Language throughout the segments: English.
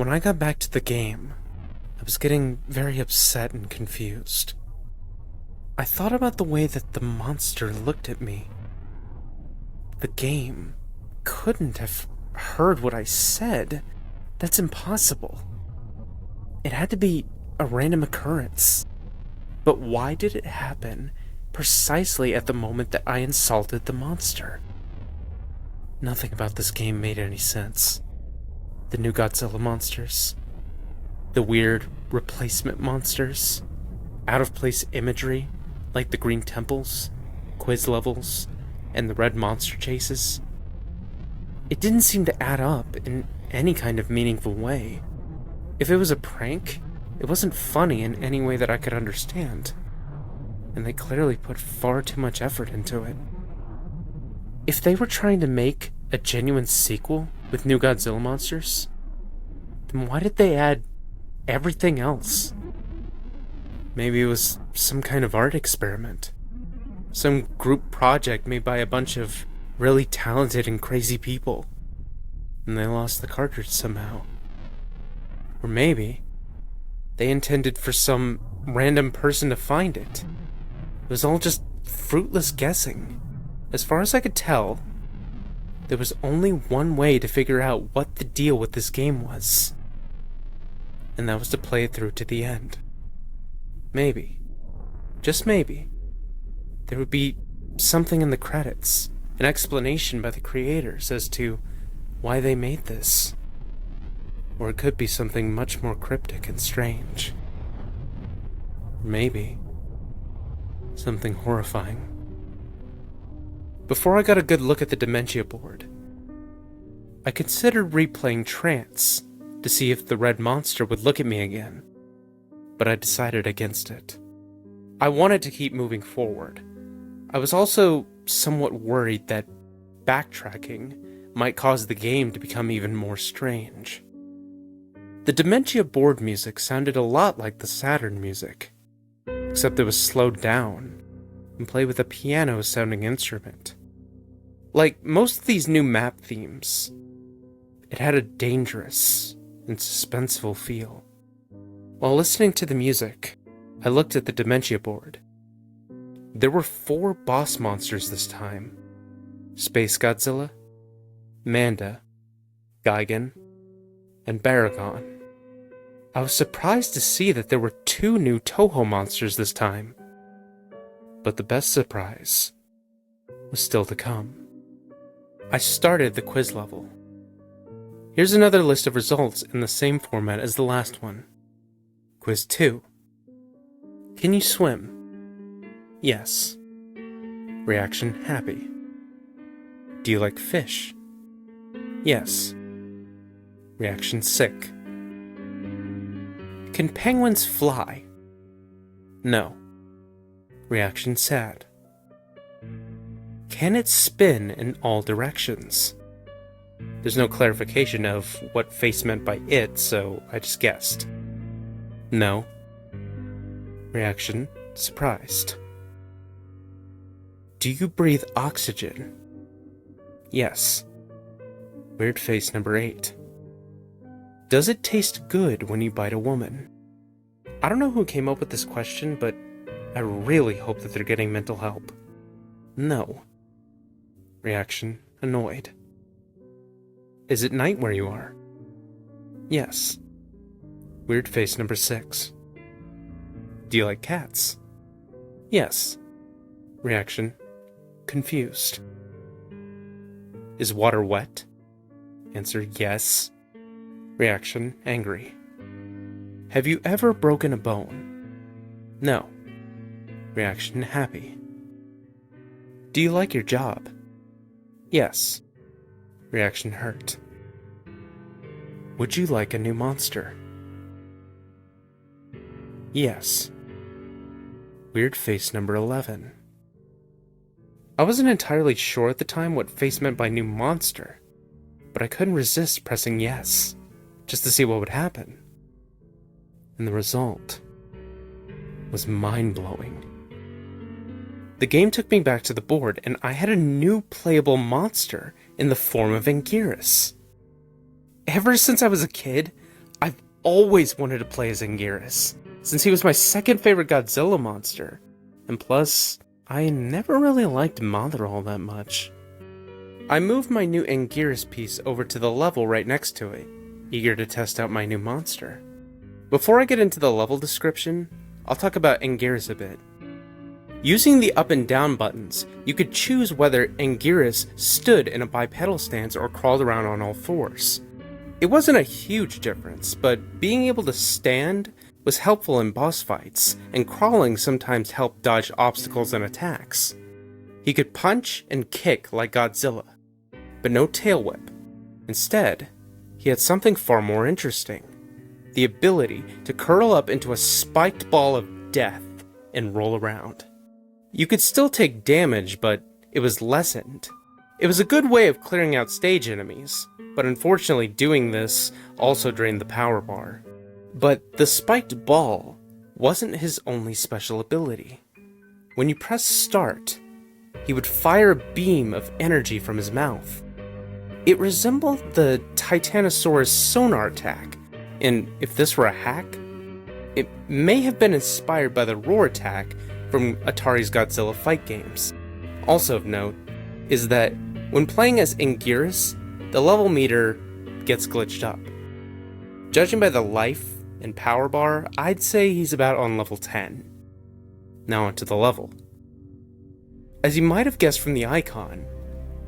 When I got back to the game, I was getting very upset and confused. I thought about the way that the monster looked at me. The game couldn't have heard what I said. That's impossible. It had to be a random occurrence. But why did it happen precisely at the moment that I insulted the monster? Nothing about this game made any sense. The new Godzilla monsters, the weird replacement monsters, out-of-place imagery like the green temples, quiz levels, and the red monster chases. It didn't seem to add up in any kind of meaningful way. If it was a prank, it wasn't funny in any way that I could understand. And they clearly put far too much effort into it. If they were trying to make a genuine sequel with new Godzilla monsters, then why did they add everything else? Maybe it was some kind of art experiment. Some group project made by a bunch of really talented and crazy people. And they lost the cartridge somehow. Or maybe they intended for some random person to find it. It was all just fruitless guessing. As far as I could tell, there was only one way to figure out what the deal with this game was. And that was to play it through to the end. Maybe, just maybe, there would be something in the credits, an explanation by the creators as to why they made this. Or it could be something much more cryptic and strange. Maybe something horrifying. Before I got a good look at the Dementia board, I considered replaying Trance to see if the red monster would look at me again, but I decided against it. I wanted to keep moving forward. I was also somewhat worried that backtracking might cause the game to become even more strange. The Dementia board music sounded a lot like the Saturn music, except it was slowed down and played with a piano-sounding instrument. Like most of these new map themes, it had a dangerous and suspenseful feel. While listening to the music, I looked at the Dementia board. There were 4 boss monsters this time: Space Godzilla, Manda, Gigan, and Baragon. I was surprised to see that there were 2 new Toho monsters this time. But the best surprise was still to come. I started the quiz level. Here's another list of results in the same format as the last one. Quiz 2. Can you swim? Yes. Reaction: happy. Do you like fish? Yes. Reaction: sick. Can penguins fly? No. Reaction: sad. Can it spin in all directions? There's no clarification of what Face meant by it, so I just guessed. No. Reaction: surprised. Do you breathe oxygen? Yes. Weird face number 8. Does it taste good when you bite a woman? I don't know who came up with this question, but I really hope that they're getting mental help. No. Reaction: annoyed. Is it night where you are? Yes. Weird face number 6. Do you like cats? Yes. Reaction: confused. Is water wet? Answer: yes. Reaction: angry. Have you ever broken a bone? No. Reaction: happy. Do you like your job? Yes. Reaction: hurt. Would you like a new monster? Yes. Weird face number 11. I wasn't entirely sure at the time what Face meant by new monster, but I couldn't resist pressing yes, just to see what would happen. And the result was mind-blowing. The game took me back to the board, and I had a new playable monster in the form of Anguirus. Ever since I was a kid, always wanted to play as Anguirus, since he was my second favorite Godzilla monster, and plus, I never really liked Mother all that much. I moved my new Anguirus piece over to the level right next to it, eager to test out my new monster. Before I get into the level description, I'll talk about Anguirus a bit. Using the up and down buttons, you could choose whether Anguirus stood in a bipedal stance or crawled around on all fours. It wasn't a huge difference, but being able to stand was helpful in boss fights, and crawling sometimes helped dodge obstacles and attacks. He could punch and kick like Godzilla, but no tail whip. Instead, he had something far more interesting: the ability to curl up into a spiked ball of death and roll around. You could still take damage, but it was lessened. It was a good way of clearing out stage enemies, but unfortunately doing this also drained the power bar. But the spiked ball wasn't his only special ability. When you press start, he would fire a beam of energy from his mouth. It resembled the Titanosaurus sonar attack, and if this were a hack, it may have been inspired by the roar attack from Atari's Godzilla fight games. Also of note is that when playing as Anguirus, the level meter gets glitched up. Judging by the life and power bar, I'd say he's about on level 10. Now onto the level. As you might have guessed from the icon,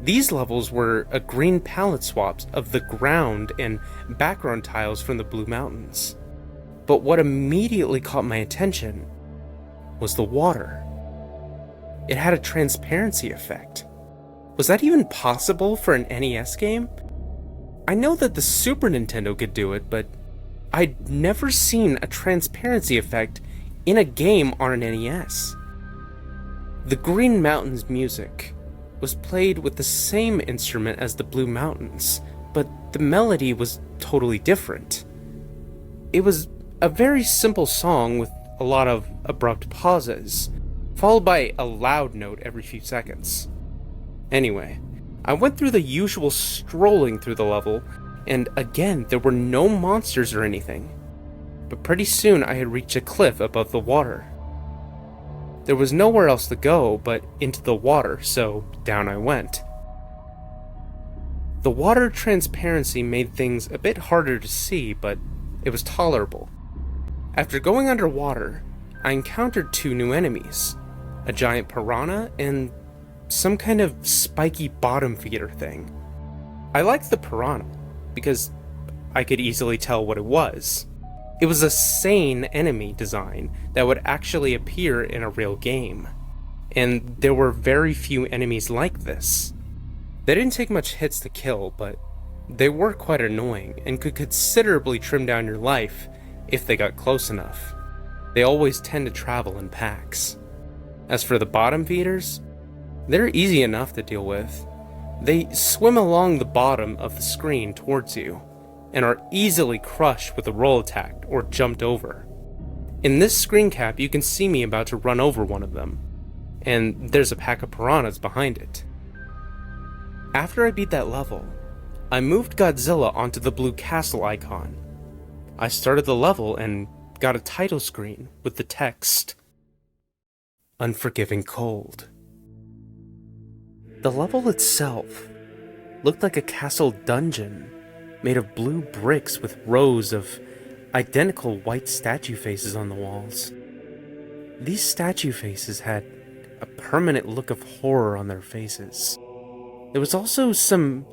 these levels were a green palette swaps of the ground and background tiles from the Blue Mountains. But what immediately caught my attention was the water. It had a transparency effect. Was that even possible for an NES game? I know that the Super Nintendo could do it, but I'd never seen a transparency effect in a game on an NES. The Green Mountains music was played with the same instrument as the Blue Mountains, but the melody was totally different. It was a very simple song with a lot of abrupt pauses, followed by a loud note every few seconds. Anyway, I went through the usual strolling through the level, and again, there were no monsters or anything. But pretty soon I had reached a cliff above the water. There was nowhere else to go but into the water, so down I went. The water transparency made things a bit harder to see, but it was tolerable. After going underwater, I encountered two new enemies, a giant piranha and some kind of spiky bottom feeder thing. I liked the piranha because I could easily tell what it was. It was a sane enemy design that would actually appear in a real game, and there were very few enemies like this. They didn't take much hits to kill, but they were quite annoying and could considerably trim down your life if they got close enough. They always tend to travel in packs. As for the bottom feeders, they're easy enough to deal with. They swim along the bottom of the screen towards you, and are easily crushed with a roll attack or jumped over. In this screen cap, you can see me about to run over one of them, and there's a pack of piranhas behind it. After I beat that level, I moved Godzilla onto the blue castle icon. I started the level and got a title screen with the text, "Unforgiving Cold." The level itself looked like a castle dungeon made of blue bricks with rows of identical white statue faces on the walls. These statue faces had a permanent look of horror on their faces. There was also some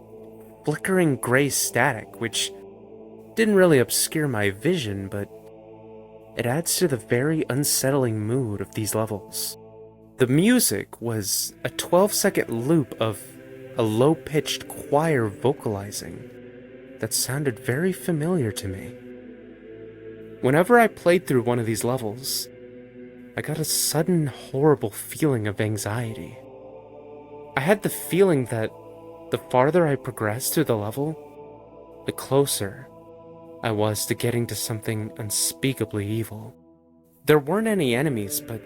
flickering gray static, which didn't really obscure my vision, but it adds to the very unsettling mood of these levels. The music was a 12-second loop of a low-pitched choir vocalizing that sounded very familiar to me. Whenever I played through one of these levels, I got a sudden horrible feeling of anxiety. I had the feeling that the farther I progressed through the level, the closer I was to getting to something unspeakably evil. There weren't any enemies, but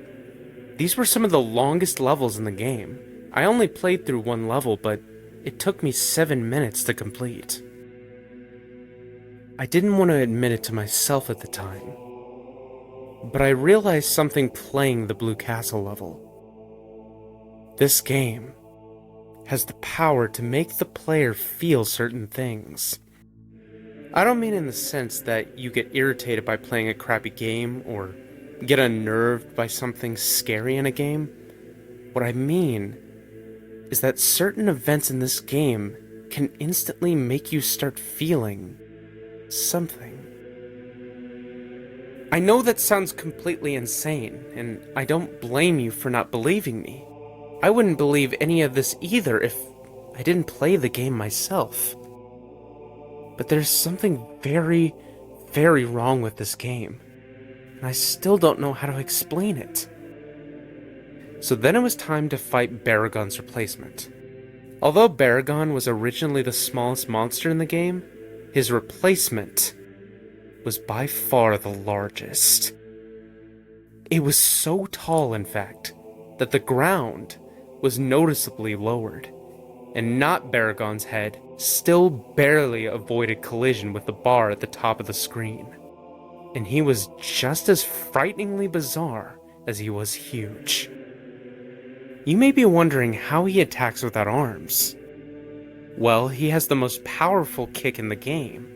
these were some of the longest levels in the game. I only played through one level, but it took me 7 minutes to complete. I didn't want to admit it to myself at the time, but I realized something playing the Blue Castle level. This game has the power to make the player feel certain things. I don't mean in the sense that you get irritated by playing a crappy game or get unnerved by something scary in a game. What I mean is that certain events in this game can instantly make you start feeling something. I know that sounds completely insane, and I don't blame you for not believing me. I wouldn't believe any of this either if I didn't play the game myself. But there's something very, very wrong with this game, and I still don't know how to explain it. So then it was time to fight Baragon's replacement. Although Baragon was originally the smallest monster in the game, his replacement was by far the largest. It was so tall, in fact, that the ground was noticeably lowered, and not Baragon's head still barely avoided collision with the bar at the top of the screen. And he was just as frighteningly bizarre as he was huge. You may be wondering how he attacks without arms. Well, he has the most powerful kick in the game,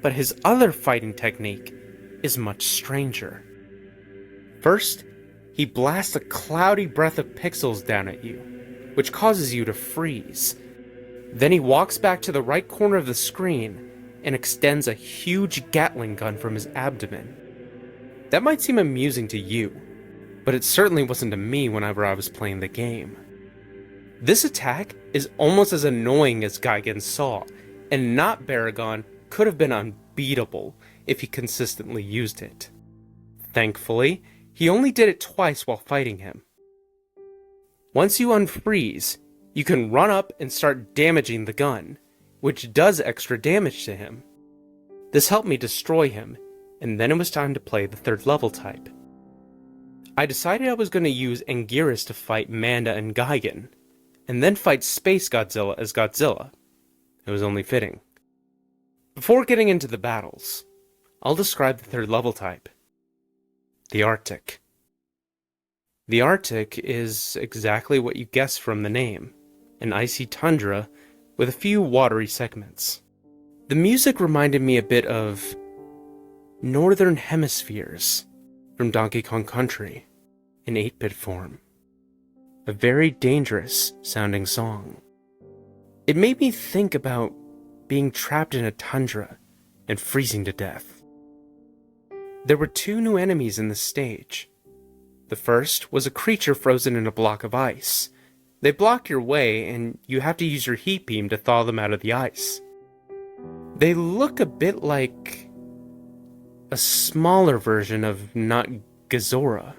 but his other fighting technique is much stranger. First, he blasts a cloudy breath of pixels down at you, which causes you to freeze. Then he walks back to the right corner of the screen and extends a huge Gatling gun from his abdomen. That might seem amusing to you, but it certainly wasn't to me whenever I was playing the game. This attack is almost as annoying as Gigan's saw, and not Baragon could have been unbeatable if he consistently used it. Thankfully, he only did it twice while fighting him. Once you unfreeze, you can run up and start damaging the gun, which does extra damage to him. This helped me destroy him, and then it was time to play the third level type. I decided I was going to use Anguirus to fight Manda and Gigan, and then fight Space Godzilla as Godzilla. It was only fitting. Before getting into the battles, I'll describe the third level type. The Arctic. The Arctic is exactly what you guessed from the name, an icy tundra with a few watery segments. The music reminded me a bit of Northern Hemispheres from Donkey Kong Country in 8-bit form. A very dangerous sounding song. It made me think about being trapped in a tundra and freezing to death. There were two new enemies in the stage. The first was a creature frozen in a block of ice. They block your way, and you have to use your heat beam to thaw them out of the ice. They look a bit like a smaller version of not Godzilla,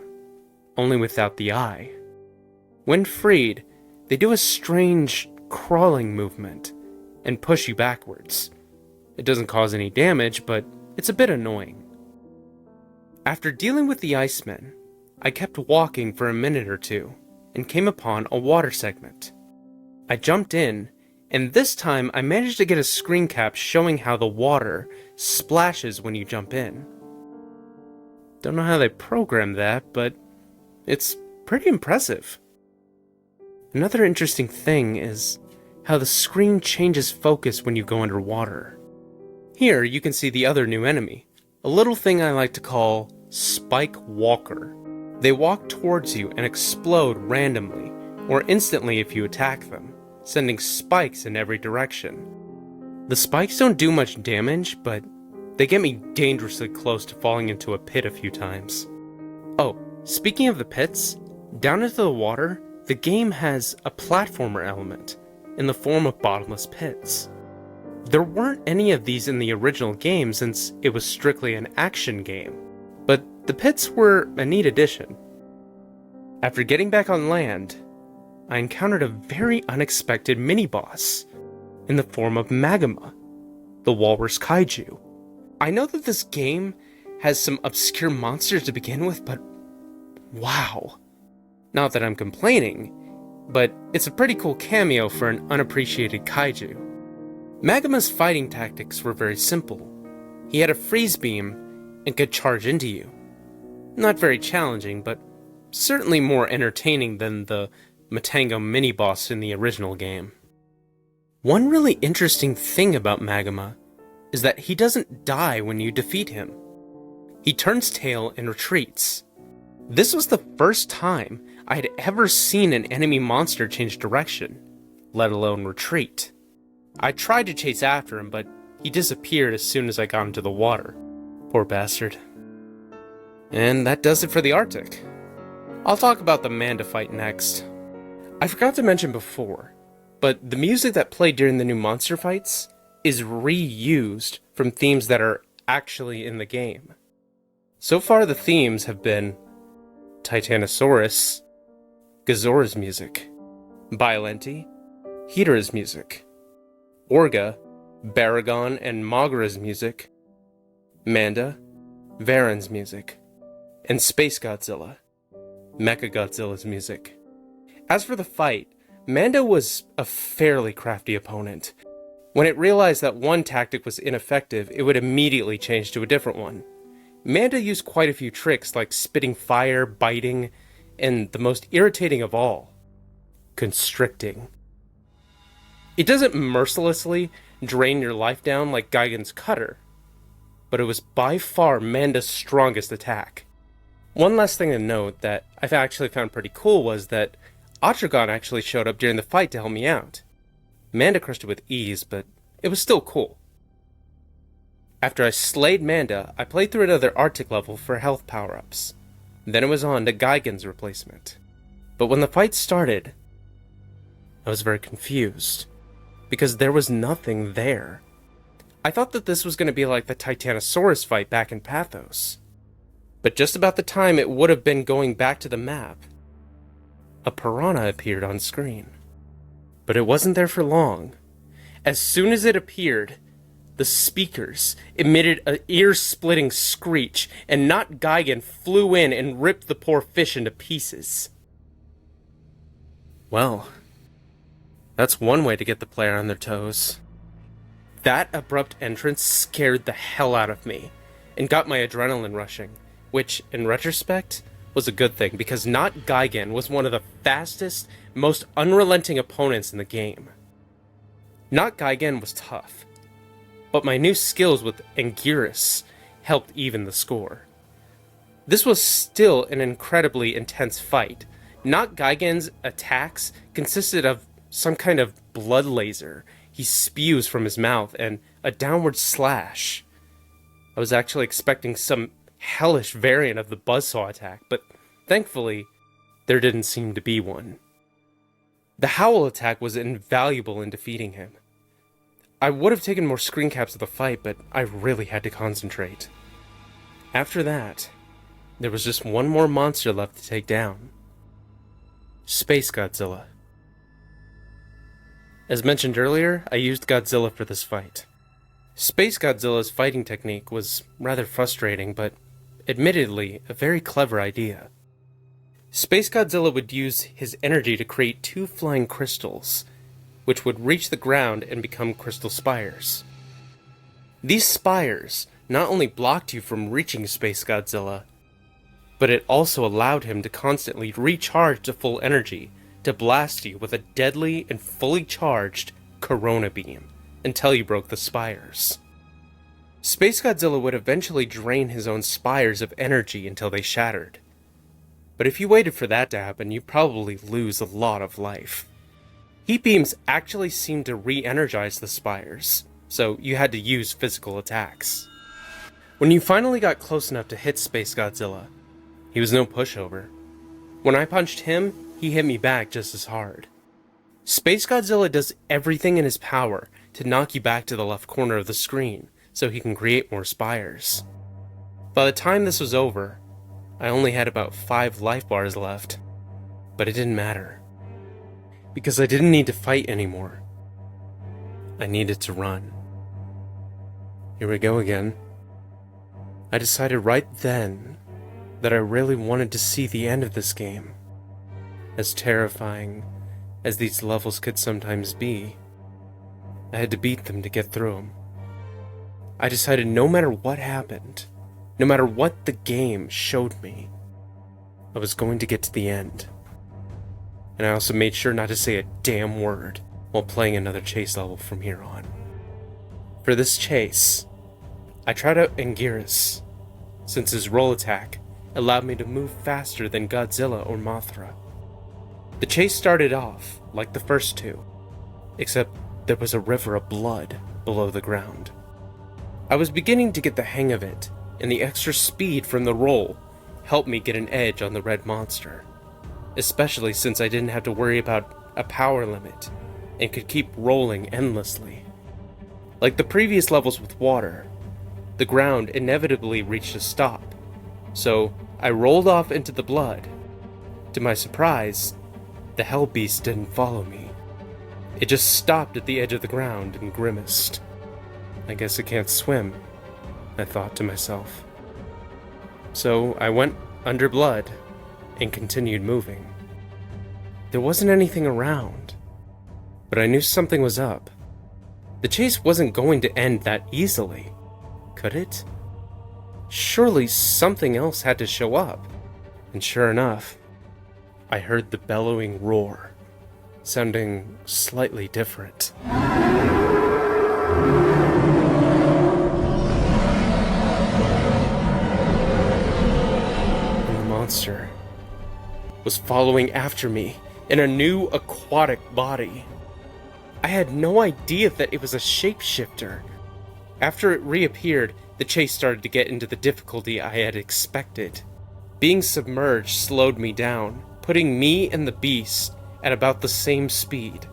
only without the eye. When freed, they do a strange crawling movement and push you backwards. It doesn't cause any damage, but it's a bit annoying. After dealing with the Icemen, I kept walking for a minute or two and came upon a water segment. I jumped in, and this time I managed to get a screen cap showing how the water splashes when you jump in. Don't know how they programmed that, but it's pretty impressive. Another interesting thing is how the screen changes focus when you go underwater. Here you can see the other new enemy, a little thing I like to call Spike Walker. They walk towards you and explode randomly, or instantly if you attack them, sending spikes in every direction. The spikes don't do much damage, but they get me dangerously close to falling into a pit a few times. Oh, speaking of the pits, down into the water, the game has a platformer element in the form of bottomless pits. There weren't any of these in the original game since it was strictly an action game, but the pits were a neat addition. After getting back on land, I encountered a very unexpected mini-boss in the form of Magma, the walrus kaiju. I know that this game has some obscure monsters to begin with, but wow. Not that I'm complaining, but it's a pretty cool cameo for an unappreciated kaiju. Magma's fighting tactics were very simple. He had a freeze beam and could charge into you. Not very challenging, but certainly more entertaining than the Matango mini-boss in the original game. One really interesting thing about Magma is that he doesn't die when you defeat him. He turns tail and retreats. This was the first time I had ever seen an enemy monster change direction, let alone retreat. I tried to chase after him, but he disappeared as soon as I got into the water. Poor bastard. And that does it for the Arctic. I'll talk about the Manda fight next. I forgot to mention before, but the music that played during the new monster fights is reused from themes that are actually in the game. So far the themes have been Titanosaurus, Gazora's music, Biolenti, Hedorah's music, Orga, Baragon and Mogra's music, Manda, Varan's music, and Space Godzilla, Mechagodzilla's music. As for the fight, Manda was a fairly crafty opponent. When it realized that one tactic was ineffective, it would immediately change to a different one. Manda used quite a few tricks like spitting fire, biting, and the most irritating of all, constricting. It doesn't mercilessly drain your life down like Gigan's cutter, but it was by far Manda's strongest attack. One last thing to note that I've actually found pretty cool was that Atragon actually showed up during the fight to help me out. Manda crushed it with ease, but it was still cool. After I slayed Manda, I played through another Arctic level for health power-ups. Then it was on to Gigan's replacement. But when the fight started, I was very confused, because there was nothing there. I thought that this was going to be like the Titanosaurus fight back in Pathos. But just about the time it would have been going back to the map, a piranha appeared on screen. But it wasn't there for long. As soon as it appeared, the speakers emitted an ear-splitting screech, and Not Gigan flew in and ripped the poor fish into pieces. Well, that's one way to get the player on their toes. That abrupt entrance scared the hell out of me, and got my adrenaline rushing, which, in retrospect, was a good thing, because Not Gigan was one of the fastest, most unrelenting opponents in the game. Not Gigan was tough, but my new skills with Anguirus helped even the score. This was still an incredibly intense fight. Not Gigan's attacks consisted of some kind of blood laser he spews from his mouth and a downward slash. I was actually expecting some hellish variant of the buzzsaw attack, but thankfully, there didn't seem to be one. The howl attack was invaluable in defeating him. I would have taken more screen caps of the fight, but I really had to concentrate. After that, there was just one more monster left to take down. Space Godzilla. As mentioned earlier, I used Godzilla for this fight. Space Godzilla's fighting technique was rather frustrating, but admittedly a very clever idea. Space Godzilla would use his energy to create two flying crystals, which would reach the ground and become crystal spires. These spires not only blocked you from reaching Space Godzilla, but it also allowed him to constantly recharge to full energy to blast you with a deadly and fully charged Corona Beam until you broke the spires. Space Godzilla would eventually drain his own spires of energy until they shattered. But if you waited for that to happen, you'd probably lose a lot of life. Heat beams actually seemed to re-energize the spires, so you had to use physical attacks. When you finally got close enough to hit Space Godzilla, he was no pushover. When I punched him, he hit me back just as hard. Space Godzilla does everything in his power to knock you back to the left corner of the screen, so he can create more spires. By the time this was over, I only had about 5 life bars left, but it didn't matter, because I didn't need to fight anymore. I needed to run. Here we go again. I decided right then that I really wanted to see the end of this game. As terrifying as these levels could sometimes be, I had to beat them to get through them. I decided no matter what happened, no matter what the game showed me, I was going to get to the end. And I also made sure not to say a damn word while playing another chase level from here on. For this chase, I tried out Anguirus, since his roll attack allowed me to move faster than Godzilla or Mothra. The chase started off like the first two, except there was a river of blood below the ground. I was beginning to get the hang of it, and the extra speed from the roll helped me get an edge on the red monster, especially since I didn't have to worry about a power limit and could keep rolling endlessly. Like the previous levels with water, the ground inevitably reached a stop, so I rolled off into the blood. To my surprise, the hell beast didn't follow me. It just stopped at the edge of the ground and grimaced. I guess it can't swim, I thought to myself. So I went under blood and continued moving. There wasn't anything around, but I knew something was up. The chase wasn't going to end that easily, could it? Surely something else had to show up, and sure enough, I heard the bellowing roar, sounding slightly different. And the monster was following after me in a new aquatic body. I had no idea that it was a shapeshifter. After it reappeared, the chase started to get into the difficulty I had expected. Being submerged slowed me down, putting me and the beast at about the same speed.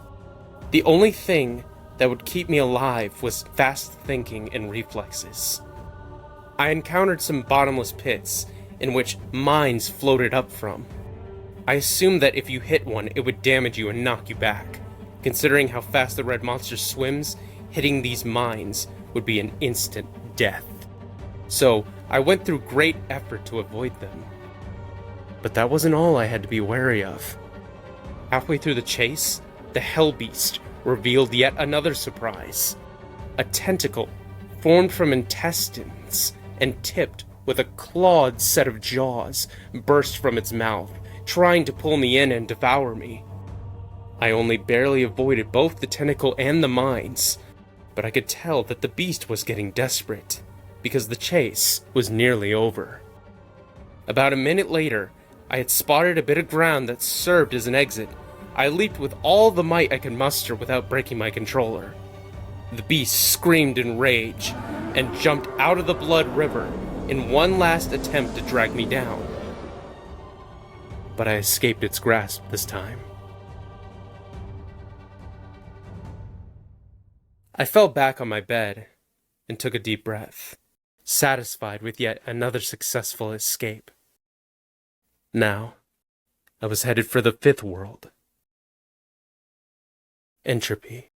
The only thing that would keep me alive was fast thinking and reflexes. I encountered some bottomless pits in which mines floated up from. I assumed that if you hit one, it would damage you and knock you back. Considering how fast the red monster swims, hitting these mines would be an instant death. So I went through great effort to avoid them. But that wasn't all I had to be wary of. Halfway through the chase, the Hell Beast revealed yet another surprise. A tentacle formed from intestines and tipped with a clawed set of jaws burst from its mouth, trying to pull me in and devour me. I only barely avoided both the tentacle and the mines, but I could tell that the beast was getting desperate, because the chase was nearly over. About a minute later, I had spotted a bit of ground that served as an exit. I leaped with all the might I could muster without breaking my controller. The beast screamed in rage and jumped out of the blood river in one last attempt to drag me down. But I escaped its grasp this time. I fell back on my bed and took a deep breath, satisfied with yet another successful escape. Now, I was headed for the fifth world. Entropy.